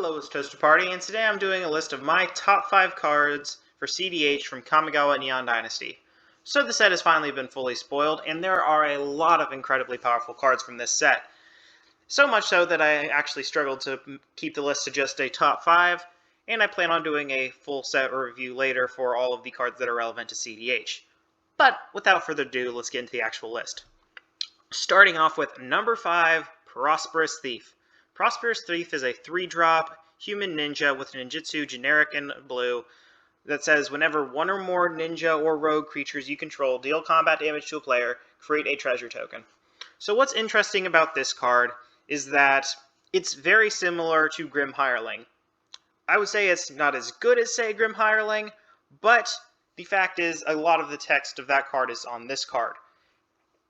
Hello, it's Toaster Party, and today I'm doing a list of my top 5 cards for CEDH from Kamigawa Neon Dynasty. So the set has finally been fully spoiled, and there are a lot of incredibly powerful cards from this set. So much so that I actually struggled to keep the list to just a top 5, and I plan on doing a full set review later for all of the cards that are relevant to CEDH. But without further ado, let's get into the actual list. Starting off with number 5, Prosperous Thief. Prosperous Thief is a 3-drop human ninja with ninjutsu generic in blue that says whenever one or more ninja or rogue creatures you control deal combat damage to a player, create a treasure token. So what's interesting about this card is that it's very similar to Grim Hireling. I would say it's not as good as, say, Grim Hireling, but the fact is a lot of the text of that card is on this card.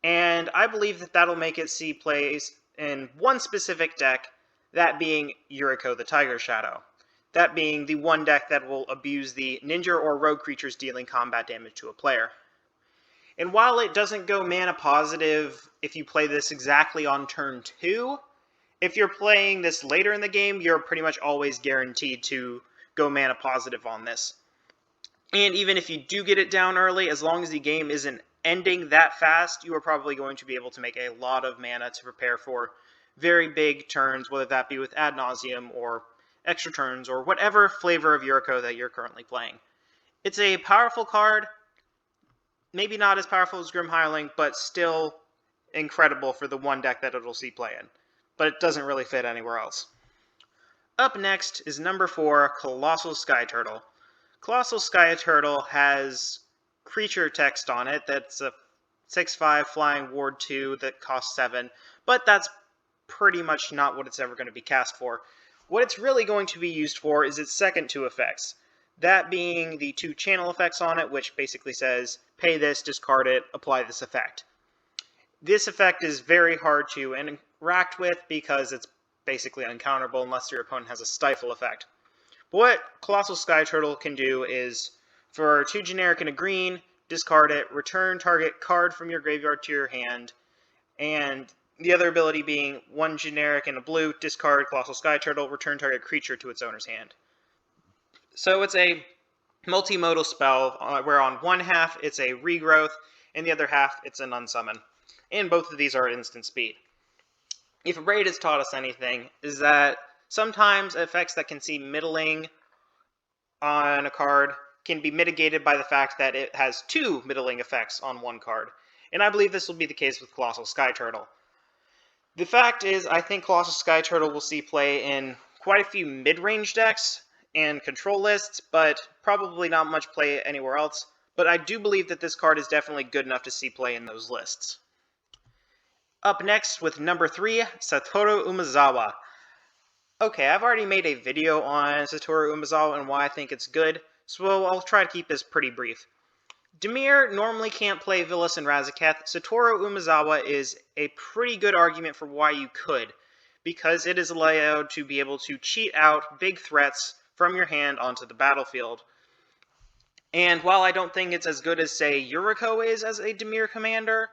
And I believe that that'll make it see plays in one specific deck, that being Yuriko the Tiger Shadow. That being the one deck that will abuse the ninja or rogue creatures dealing combat damage to a player. And while it doesn't go mana positive if you play this exactly on turn 2, if you're playing this later in the game, you're pretty much always guaranteed to go mana positive on this. And even if you do get it down early, as long as the game isn't ending that fast, you are probably going to be able to make a lot of mana to prepare for very big turns, whether that be with Ad Nauseam or extra turns or whatever flavor of Yuriko that you're currently playing. It's a powerful card, maybe not as powerful as Grim Hireling, but still incredible for the one deck that it'll see play in. But it doesn't really fit anywhere else. Up next is number 4, Colossal Sky Turtle. Colossal Sky Turtle has creature text on it that's a 6/5 flying ward 2 that costs 7, but that's pretty much not what it's ever going to be cast for. What it's really going to be used for is its second 2 effects, that being the 2 channel effects on it, which basically says, pay this, discard it, apply this effect. This effect is very hard to interact with because it's basically uncounterable unless your opponent has a stifle effect. But what Colossal Sky Turtle can do is, for 2 generic and a green, discard it, return target card from your graveyard to your hand, and the other ability being 1 generic and a blue, discard Colossal Sky Turtle, return target creature to its owner's hand. So it's a multimodal spell where on one half it's a regrowth, and the other half it's an unsummon. And both of these are at instant speed. If Raid has taught us anything, is that sometimes effects that can seem middling on a card can be mitigated by the fact that it has 2 middling effects on one card. And I believe this will be the case with Colossal Sky Turtle. The fact is, I think Colossal Sky Turtle will see play in quite a few mid-range decks and control lists, but probably not much play anywhere else. But I do believe that this card is definitely good enough to see play in those lists. Up next with number 3, Satoru Umazawa. Okay, I've already made a video on Satoru Umazawa and why I think it's good, so I'll try to keep this pretty brief. Dimir normally can't play Vilas and Razaketh. Satoru Umazawa is a pretty good argument for why you could, because it is allowed to be able to cheat out big threats from your hand onto the battlefield. And while I don't think it's as good as, say, Yuriko is as a Dimir commander,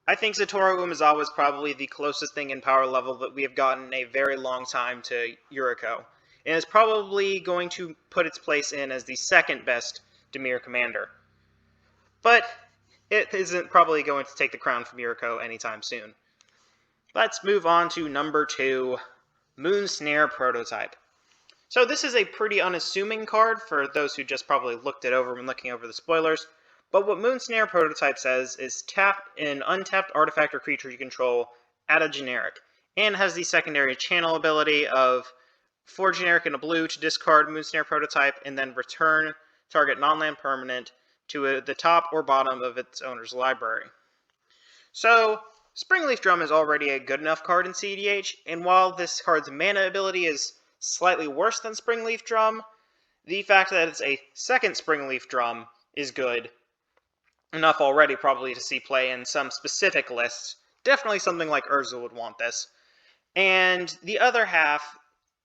I think Satoru Umazawa is probably the closest thing in power level that we have gotten in a very long time to Yuriko, and is probably going to put its place in as the second best Dimir commander. But it isn't probably going to take the crown from Yuriko anytime soon. Let's move on to number 2, Moon Snare Prototype. So this is a pretty unassuming card for those who just probably looked it over when looking over the spoilers, but what Moon Snare Prototype says is tap an untapped artifact or creature you control, add a generic, and has the secondary channel ability of 4 generic and a blue to discard Moon Snare Prototype and then return target non-land permanent to the top or bottom of its owner's library. So, Springleaf Drum is already a good enough card in CEDH, and while this card's mana ability is slightly worse than Springleaf Drum, the fact that it's a second Springleaf Drum is good enough already probably to see play in some specific lists. Definitely something like Urza would want this. And the other half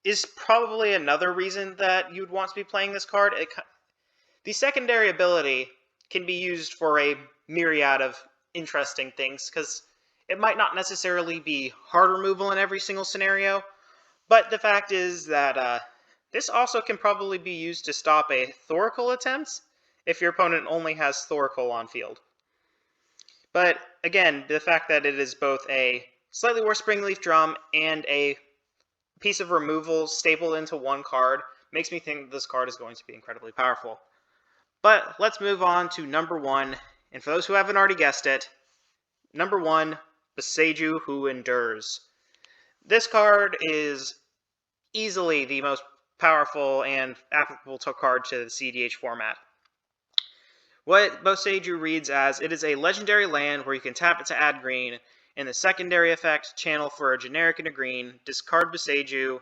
is probably another reason that you'd want to be playing this card. The secondary ability can be used for a myriad of interesting things, because it might not necessarily be hard removal in every single scenario, But the fact is that this also can probably be used to stop a Thoracle attempt if your opponent only has Thoracle on field. But again, the fact that it is both a slightly worse Springleaf Drum and a piece of removal stapled into one card makes me think this card is going to be incredibly powerful. But let's move on to number 1, and for those who haven't already guessed it, number 1, Boseiju Who Endures. This card is easily the most powerful and applicable card to the CEDH format. What Boseiju reads as, it is a legendary land where you can tap it to add green, and the secondary effect, channel for a generic and a green, discard Boseiju,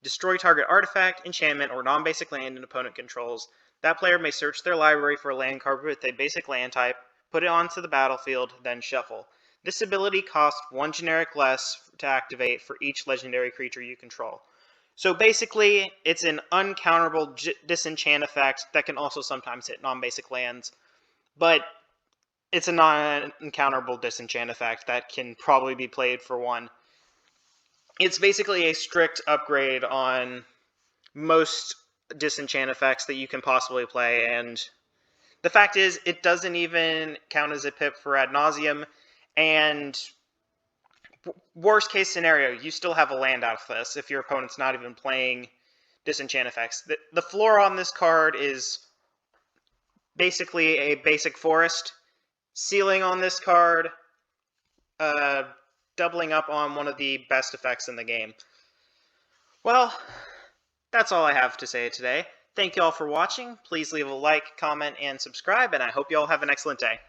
destroy target artifact, enchantment, or non-basic land an opponent controls. That player may search their library for a land card with a basic land type, put it onto the battlefield, then shuffle. This ability costs 1 generic less to activate for each legendary creature you control. So basically, it's an uncounterable disenchant effect that can also sometimes hit non-basic lands, but it's a non-encounterable disenchant effect that can probably be played for 1. It's basically a strict upgrade on most disenchant effects that you can possibly play, and the fact is, it doesn't even count as a pip for ad nauseum, and worst case scenario, you still have a land out of this if your opponent's not even playing disenchant effects. The floor on this card is basically a basic forest. Ceiling on this card, doubling up on one of the best effects in the game. Well, that's all I have to say today. Thank you all for watching. Please leave a like, comment, and subscribe, and I hope you all have an excellent day.